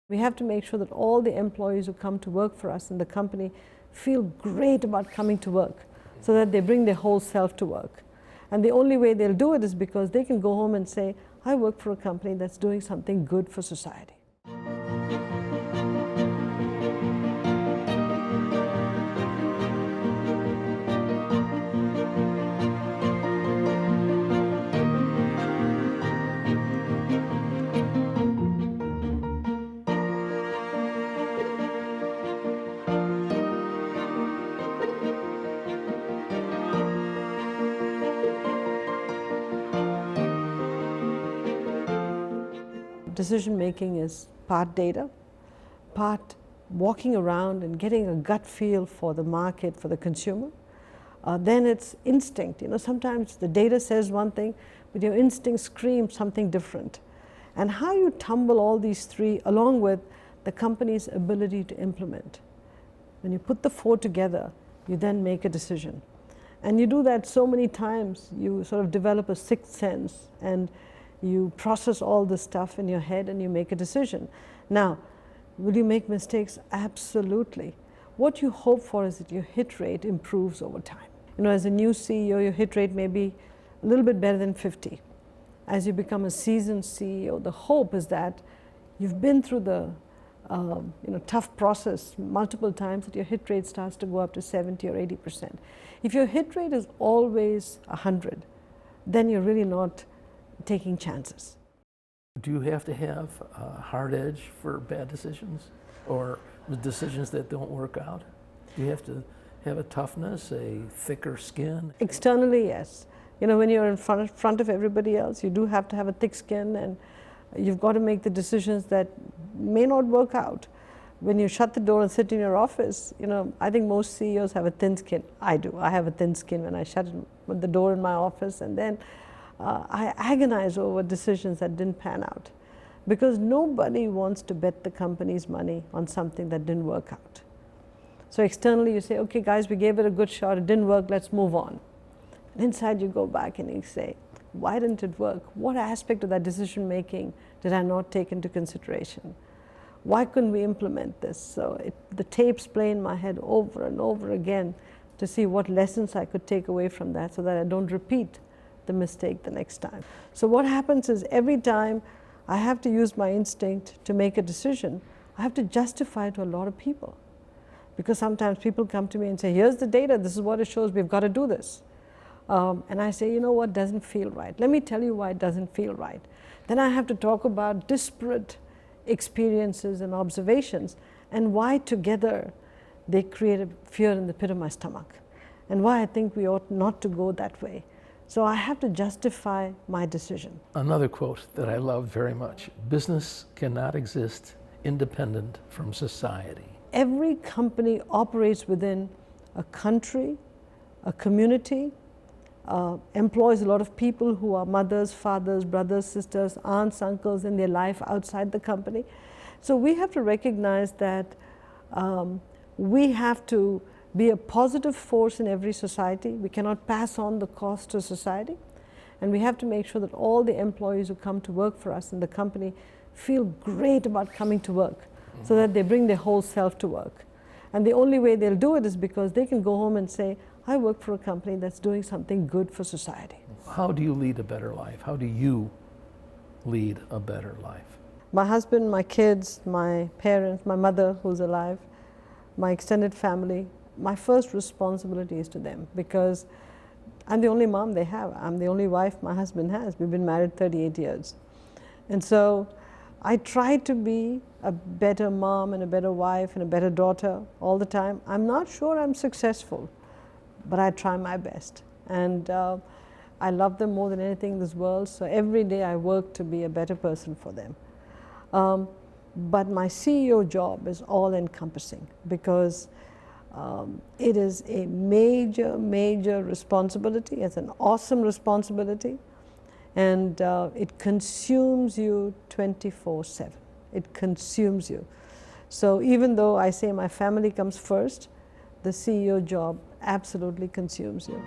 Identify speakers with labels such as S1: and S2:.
S1: We have to make sure that all the employees who come to work for us in the company feel great about coming to work, so that they bring their whole self to work. And the only way they'll do it is because they can go home and say, I work for a company that's doing something good for society. Decision making is part data, part walking around and getting a gut feel for the market, for the consumer. Then it's instinct. Sometimes the data says one thing, but your instinct screams something different. And how you tumble all these three along with the company's ability to implement. When you put the four together, you then make a decision. And you do that so many times, you sort of develop a sixth sense, and you process all this stuff in your head and you make a decision. Now, will you make mistakes? Absolutely. What you hope for is that your hit rate improves over time. As a new CEO, your hit rate may be a little bit better than 50. As you become a seasoned CEO, the hope is that you've been through the tough process multiple times, that your hit rate starts to go up to 70 or 80%. If your hit rate is always 100, then you're really not taking chances.
S2: Do you have to have a hard edge for bad decisions or the decisions that don't work out? Do you have to have a toughness, a thicker skin?
S1: Externally, yes. When you're in front of everybody else, you do have to have a thick skin, and you've got to make the decisions that may not work out. When you shut the door and sit in your office, I think most CEOs have a thin skin. I do. I have a thin skin when I shut the door in my office, and then I agonize over decisions that didn't pan out, because nobody wants to bet the company's money on something that didn't work out. So externally you say, okay guys, we gave it a good shot, it didn't work, let's move on. And inside you go back and you say, why didn't it work? What aspect of that decision making did I not take into consideration? Why couldn't we implement this? So the tapes play in my head over and over again to see what lessons I could take away from that, so that I don't repeat the mistake the next time. So what happens is, every time I have to use my instinct to make a decision, I have to justify it to a lot of people. Because sometimes people come to me and say, here's the data, this is what it shows, we've got to do this. And I say, what doesn't feel right? Let me tell you why it doesn't feel right. Then I have to talk about disparate experiences and observations, and why together they create a fear in the pit of my stomach, and why I think we ought not to go that way. So I have to justify my decision.
S2: Another quote that I love very much: business cannot exist independent from society.
S1: Every company operates within a country, a community, employs a lot of people who are mothers, fathers, brothers, sisters, aunts, uncles in their life outside the company. So we have to recognize that we have to be a positive force in every society. We cannot pass on the cost to society. And we have to make sure that all the employees who come to work for us in the company feel great about coming to work, so that they bring their whole self to work. And the only way they'll do it is because they can go home and say, I work for a company that's doing something good for society.
S2: How do you lead a better life? How do you lead a better life?
S1: My husband, my kids, my parents, my mother who's alive, my extended family, my first responsibility is to them, because I'm the only mom they have. I'm the only wife my husband has. We've been married 38 years. And so I try to be a better mom and a better wife and a better daughter all the time. I'm not sure I'm successful, but I try my best. And I love them more than anything in this world, so every day I work to be a better person for them. But my CEO job is all-encompassing, because it is a major, major responsibility. It's an awesome responsibility, and it consumes you 24/7. It consumes you. So even though I say my family comes first, the CEO job absolutely consumes you.